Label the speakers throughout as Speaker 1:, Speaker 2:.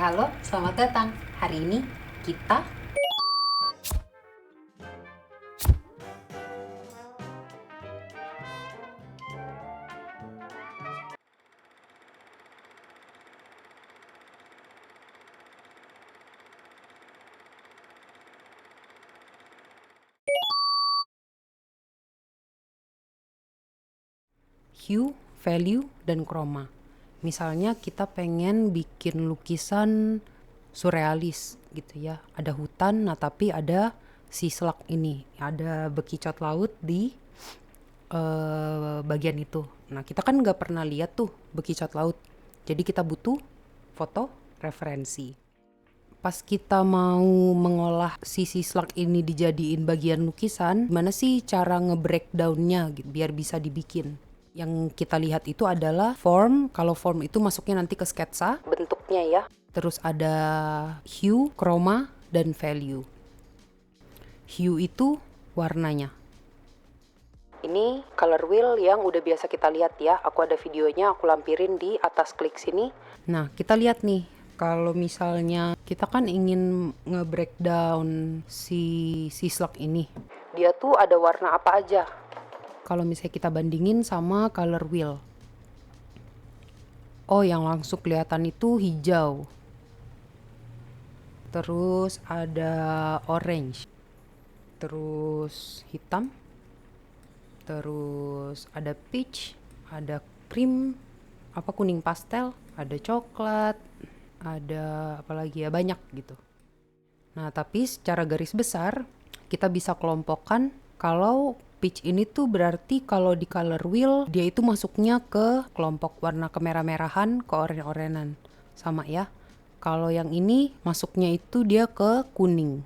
Speaker 1: Halo, selamat datang. Hari ini kita hue, value, dan chroma. Misalnya kita pengen bikin lukisan surrealis gitu ya. Ada hutan, nah tapi ada si selak ini. Ada bekicot laut di bagian itu. Nah kita kan nggak pernah lihat tuh bekicot laut. Jadi kita butuh foto referensi. Pas kita mau mengolah sisi slug ini dijadiin bagian lukisan, gimana sih cara nge-breakdown-nya gitu, biar bisa dibikin. Yang kita lihat itu adalah form. Kalau form itu masuknya nanti ke sketsa, bentuknya ya. Terus ada hue, chroma, dan value. Hue itu warnanya. Ini color wheel yang udah biasa kita lihat ya. Aku ada videonya, aku lampirin di atas klik sini. Nah, kita lihat nih. Kalau misalnya kita kan ingin nge-breakdown si slug ini. Dia tuh ada warna apa aja? Kalau misalnya kita bandingin sama color wheel. Oh, yang langsung kelihatan itu hijau. Terus ada orange. Terus hitam. Terus ada peach, ada cream, kuning pastel, ada coklat, ada apa lagi ya, banyak gitu. Nah, tapi secara garis besar kita bisa kelompokkan kalau peach ini tuh berarti kalau di color wheel dia itu masuknya ke kelompok warna kemerah-merahan, ke oren-orenan. Sama ya. Kalau yang ini masuknya itu dia ke kuning.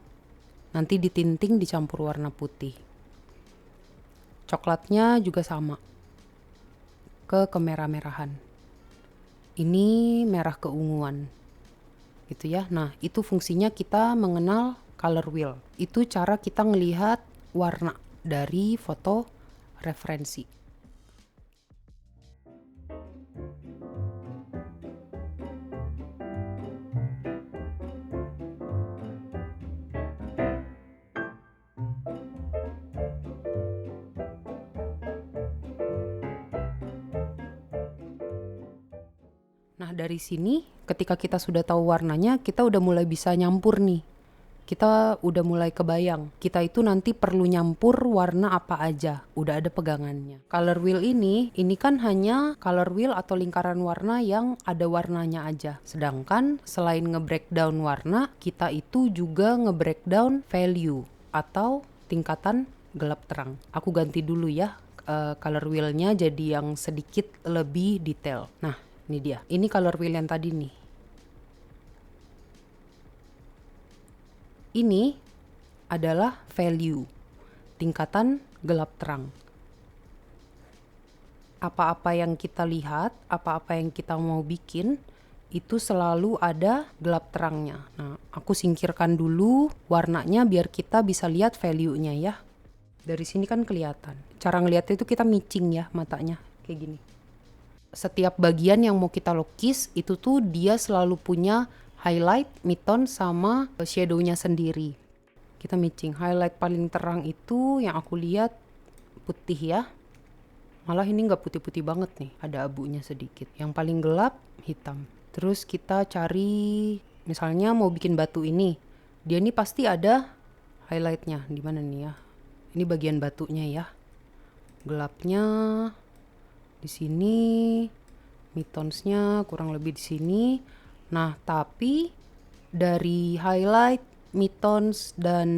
Speaker 1: Nanti ditinting dicampur warna putih. Coklatnya juga sama, ke kemerah-merahan. Ini merah keunguan, gitu ya. Nah, itu fungsinya kita mengenal color wheel. Itu cara kita ngelihat warna dari foto referensi. Nah, dari sini ketika kita sudah tahu warnanya, kita udah mulai bisa nyampur nih. Kita udah mulai kebayang, kita itu nanti perlu nyampur warna apa aja, udah ada pegangannya. Color wheel ini kan hanya color wheel atau lingkaran warna yang ada warnanya aja. Sedangkan selain nge-breakdown warna, kita itu juga nge-breakdown value atau tingkatan gelap terang. Aku ganti dulu ya color wheel-nya jadi yang sedikit lebih detail. Nah, ini dia. Ini color wheel yang tadi nih. Ini adalah value, tingkatan gelap terang. Apa-apa yang kita lihat, apa-apa yang kita mau bikin, itu selalu ada gelap terangnya. Nah, aku singkirkan dulu warnanya biar kita bisa lihat value-nya ya. Dari sini kan kelihatan. Cara ngeliatnya itu kita micing ya matanya, kayak gini. Setiap bagian yang mau kita lukis itu tuh dia selalu punya highlight, midtone, sama shadow-nya sendiri. Kita micing. Highlight paling terang itu yang aku lihat putih ya. Malah ini nggak putih-putih banget nih, ada abunya sedikit. Yang paling gelap hitam. Terus kita cari, misalnya mau bikin batu ini, dia ini pasti ada highlight-nya. Di mana nih ya? Ini bagian batunya ya. Gelapnya di sini, midtones-nya kurang lebih di sini. Nah, tapi dari highlight, midtones, dan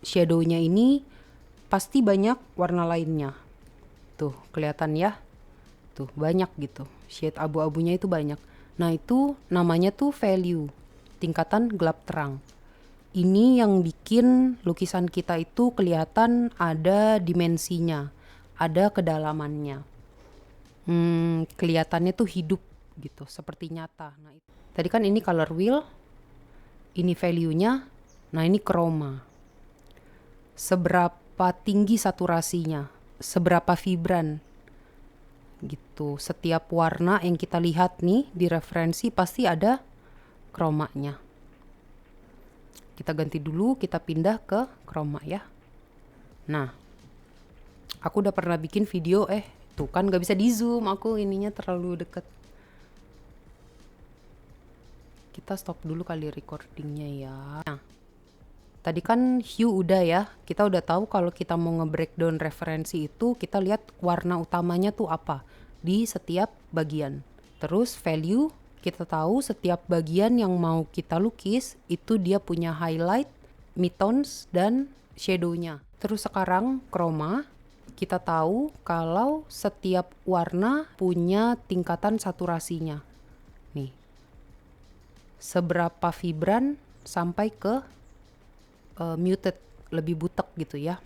Speaker 1: shadow-nya ini pasti banyak warna lainnya. Tuh, kelihatan ya? Tuh, banyak gitu. Shade abu-abunya itu banyak. Nah, itu namanya tuh value, tingkatan gelap terang. Ini yang bikin lukisan kita itu kelihatan ada dimensinya, ada kedalamannya. Kelihatannya tuh hidup gitu, seperti nyata. Nah, tadi kan ini color wheel, ini value-nya, nah ini chroma. Seberapa tinggi saturasinya, seberapa vibran gitu. Setiap warna yang kita lihat nih di referensi pasti ada chroma-nya. Kita ganti dulu, kita pindah ke chroma ya. Nah, aku udah pernah bikin video, tuh kan gak bisa di zoom, aku ininya terlalu deket. Kita stop dulu kali recordingnya ya. Nah, tadi kan hue udah ya, kita udah tahu kalau kita mau nge-breakdown referensi itu, kita lihat warna utamanya tuh apa di setiap bagian. Terus value, kita tahu setiap bagian yang mau kita lukis itu dia punya highlight, midtones, dan shadow-nya. Terus sekarang chroma, kita tahu kalau setiap warna punya tingkatan saturasinya. Nih, seberapa vibran sampai ke muted, lebih butek gitu ya,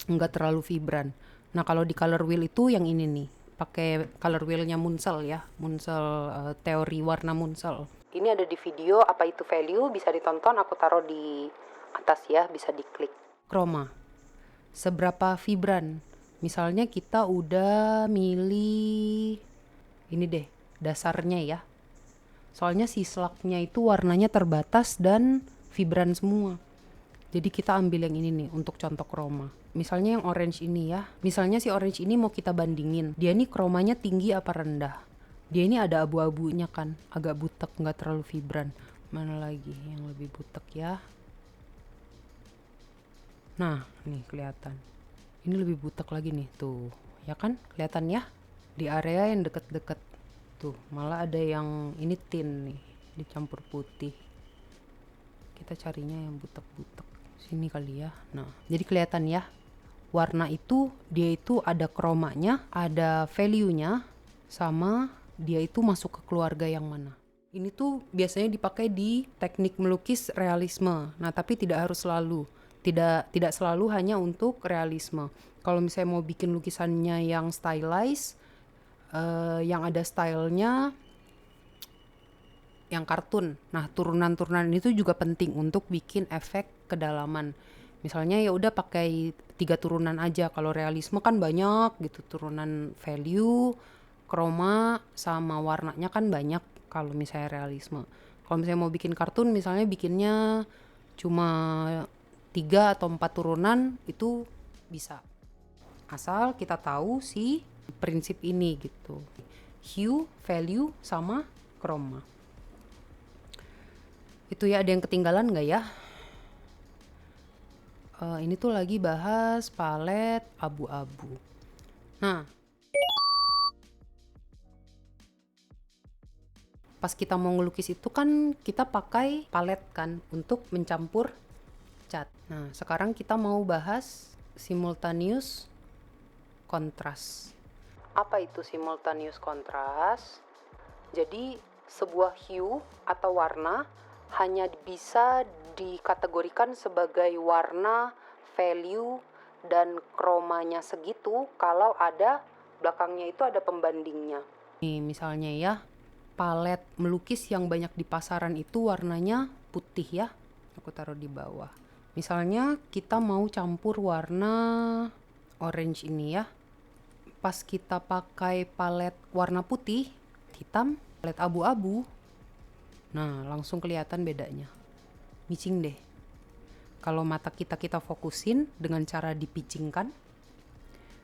Speaker 1: nggak terlalu vibran. Nah kalau di color wheel itu yang ini nih, pakai color wheelnya Munsell ya, Munsell teori warna Munsell. Ini ada di video apa itu value, bisa ditonton, aku taruh di atas ya, bisa diklik. Chroma, seberapa vibran, misalnya kita udah milih ini deh dasarnya ya, soalnya si slug-nya itu warnanya terbatas dan vibran semua. Jadi kita ambil yang ini nih untuk contoh chroma. Misalnya yang orange ini ya. Misalnya si orange ini mau kita bandingin. Dia ini chromanya tinggi apa rendah. Dia ini ada abu-abunya kan. Agak butek, nggak terlalu vibran. Mana lagi yang lebih butek ya. Nah, nih kelihatan. Ini lebih butek lagi nih. Tuh, ya kan? Kelihatan ya? Di area yang deket-deket. Tuh, malah ada yang ini tin nih. Dicampur putih. Kita carinya yang butek-butek. Sini kali ya. Nah, jadi kelihatan ya, warna itu dia itu ada chromanya, ada value-nya, sama dia itu masuk ke keluarga yang mana. Ini tuh biasanya dipakai di teknik melukis realisme. Nah, tapi tidak harus selalu. Tidak selalu hanya untuk realisme. Kalau misalnya mau bikin lukisannya yang stylized, yang ada stylenya, yang kartun. Nah, turunan-turunan itu juga penting untuk bikin efek kedalaman. Misalnya ya udah pakai 3 turunan aja. Kalau realisme kan banyak gitu, turunan value, chroma sama warnanya kan banyak kalau misalnya realisme. Kalau misalnya mau bikin kartun, misalnya bikinnya cuma 3 atau 4 turunan itu bisa. Asal kita tahu si prinsip ini gitu. Hue, value sama chroma. Itu ya, ada yang ketinggalan nggak ya? Ini tuh lagi bahas palet abu-abu. Nah, pas kita mau ngelukis itu kan kita pakai palet kan untuk mencampur cat. Nah, sekarang kita mau bahas simultaneous contrast. Apa itu simultaneous contrast? Jadi sebuah hue atau warna hanya bisa dikategorikan sebagai warna, value, dan chromanya segitu kalau ada belakangnya itu ada pembandingnya. Nih misalnya ya, palet melukis yang banyak di pasaran itu warnanya putih ya. Aku taruh di bawah. Misalnya kita mau campur warna orange ini ya. Pas kita pakai palet warna putih, hitam, palet abu-abu, nah langsung kelihatan bedanya. Micing deh. Kalau mata kita fokusin dengan cara dipicingkan,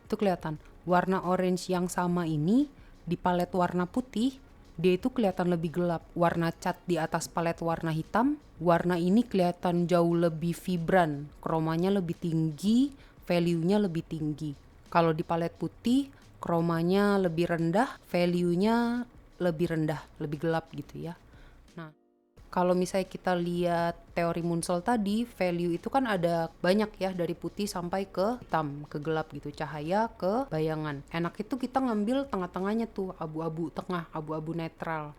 Speaker 1: itu kelihatan warna orange yang sama ini di palet warna putih, dia itu kelihatan lebih gelap. Warna cat di atas palet warna hitam, warna ini kelihatan jauh lebih vibran, chromanya lebih tinggi, value-nya lebih tinggi. Kalau di palet putih, chromanya lebih rendah, value-nya lebih rendah, lebih gelap gitu ya. Nah, kalau misalnya kita lihat teori Munsell tadi, value itu kan ada banyak ya, dari putih sampai ke hitam, ke gelap gitu, cahaya ke bayangan. Enak itu kita ngambil tengah-tengahnya tuh, abu-abu tengah, abu-abu netral.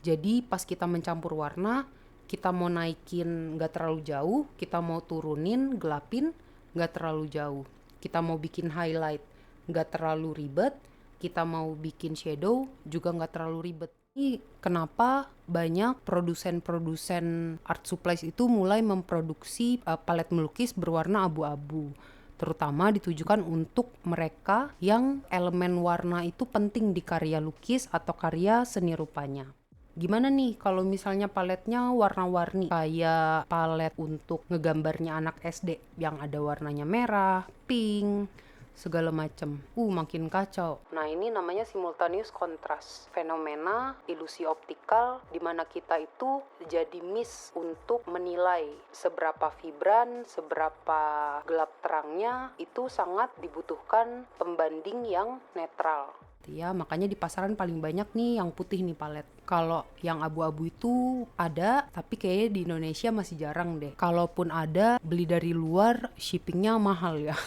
Speaker 1: Jadi pas kita mencampur warna, kita mau naikin nggak terlalu jauh, kita mau turunin, gelapin nggak terlalu jauh. Kita mau bikin highlight nggak terlalu ribet, kita mau bikin shadow juga nggak terlalu ribet. Ini kenapa banyak produsen-produsen art supplies itu mulai memproduksi palet melukis berwarna abu-abu, terutama ditujukan untuk mereka yang elemen warna itu penting di karya lukis atau karya seni rupanya. Gimana nih kalau misalnya paletnya warna-warni kayak palet untuk ngegambarnya anak SD yang ada warnanya merah, pink, segala macem. Makin kacau. Nah, ini namanya simultaneous contrast. Fenomena ilusi optikal di mana kita itu jadi miss untuk menilai seberapa vibran, seberapa gelap terangnya. Itu sangat dibutuhkan pembanding yang netral. Ya, makanya di pasaran paling banyak nih yang putih nih palet. Kalau yang abu-abu itu ada, tapi kayaknya di Indonesia masih jarang deh. Kalaupun ada, beli dari luar, shippingnya mahal ya.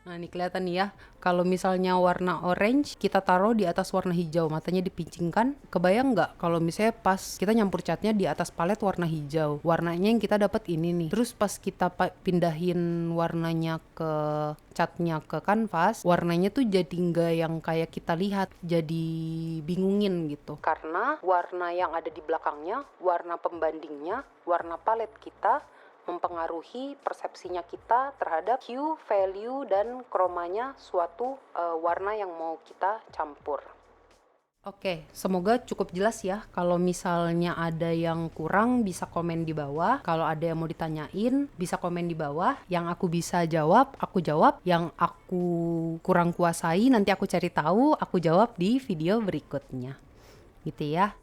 Speaker 1: Nah, ini kelihatan nih ya, kalau misalnya warna orange kita taruh di atas warna hijau, matanya dipincingkan, kebayang nggak kalau misalnya pas kita nyampur catnya di atas palet warna hijau, warnanya yang kita dapat ini nih. Terus pas kita pindahin warnanya ke catnya ke kanvas, warnanya tuh jadi nggak yang kayak kita lihat, jadi bingungin gitu. Karena warna yang ada di belakangnya, warna pembandingnya, warna palet kita mempengaruhi persepsinya kita terhadap hue, value, dan kromanya suatu warna yang mau kita campur. Oke, semoga cukup jelas ya. Kalau misalnya ada yang kurang bisa komen di bawah. Kalau ada yang mau ditanyain bisa komen di bawah. Yang aku bisa jawab, aku jawab. Yang aku kurang kuasai nanti aku cari tahu, aku jawab di video berikutnya. Gitu ya.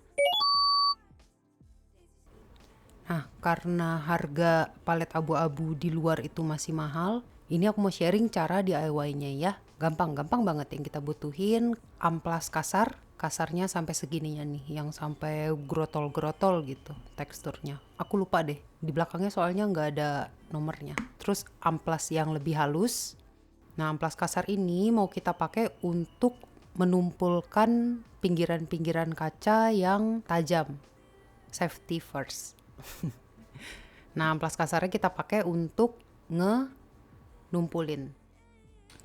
Speaker 1: Nah, karena harga palet abu-abu di luar itu masih mahal, ini aku mau sharing cara DIY-nya ya. Gampang-gampang banget yang kita butuhin. Amplas kasar, kasarnya sampai segininya nih, yang sampai grotol-grotol gitu teksturnya. Aku lupa deh, di belakangnya soalnya nggak ada nomornya. Terus amplas yang lebih halus. Nah, amplas kasar ini mau kita pakai untuk menumpulkan pinggiran-pinggiran kaca yang tajam. Safety first. Nah, amplas kasarnya kita pakai untuk numpulin.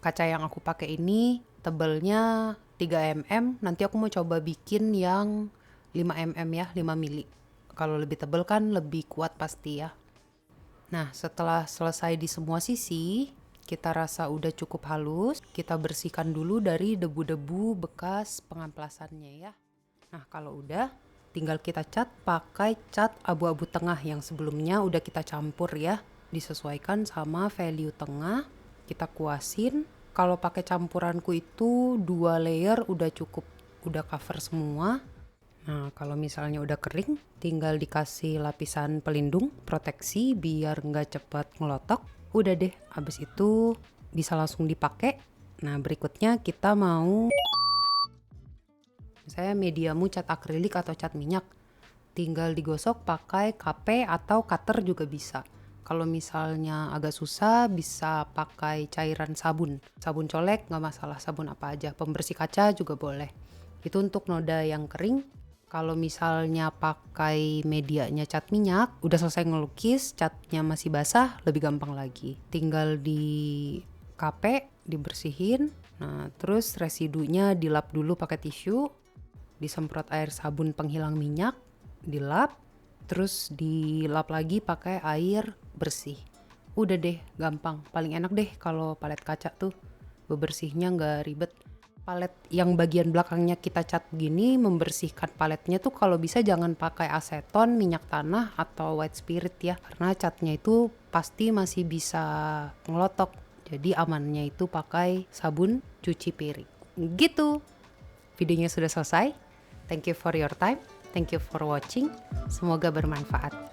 Speaker 1: Kaca yang aku pakai ini tebelnya 3 mm. Nanti aku mau coba bikin yang 5 mm ya, 5 mili. Kalau lebih tebel kan lebih kuat pasti ya. Nah, setelah selesai di semua sisi, kita rasa udah cukup halus, kita bersihkan dulu dari debu-debu bekas pengamplasannya ya. Nah, kalau udah, tinggal kita cat pakai cat abu-abu tengah yang sebelumnya udah kita campur ya. Disesuaikan sama value tengah, kita kuasin. Kalau pakai campuranku itu 2 layer udah cukup, udah cover semua. Nah, kalau misalnya udah kering, tinggal dikasih lapisan pelindung, proteksi biar nggak cepat ngelotok. Udah deh, abis itu bisa langsung dipakai. Nah, berikutnya kita mau, saya mediamu cat akrilik atau cat minyak, tinggal digosok pakai KP atau cutter juga bisa. Kalau misalnya agak susah bisa pakai cairan sabun colek nggak masalah, sabun apa aja, pembersih kaca juga boleh. Itu untuk noda yang kering. Kalau misalnya pakai medianya cat minyak, udah selesai ngelukis, catnya masih basah, lebih gampang lagi. Tinggal di KP, dibersihin. Nah, terus residunya dilap dulu pakai tisu, disemprot air sabun penghilang minyak, dilap, terus dilap lagi pakai air bersih. Udah deh, gampang. Paling enak deh kalau palet kaca tuh, bebersihnya nggak ribet. Palet yang bagian belakangnya kita cat begini, membersihkan paletnya tuh kalau bisa jangan pakai aseton, minyak tanah, atau white spirit ya, karena catnya itu pasti masih bisa ngelotok. Jadi amannya itu pakai sabun cuci piring. Gitu. Videonya sudah selesai. Thank you for your time. Thank you for watching. Semoga bermanfaat.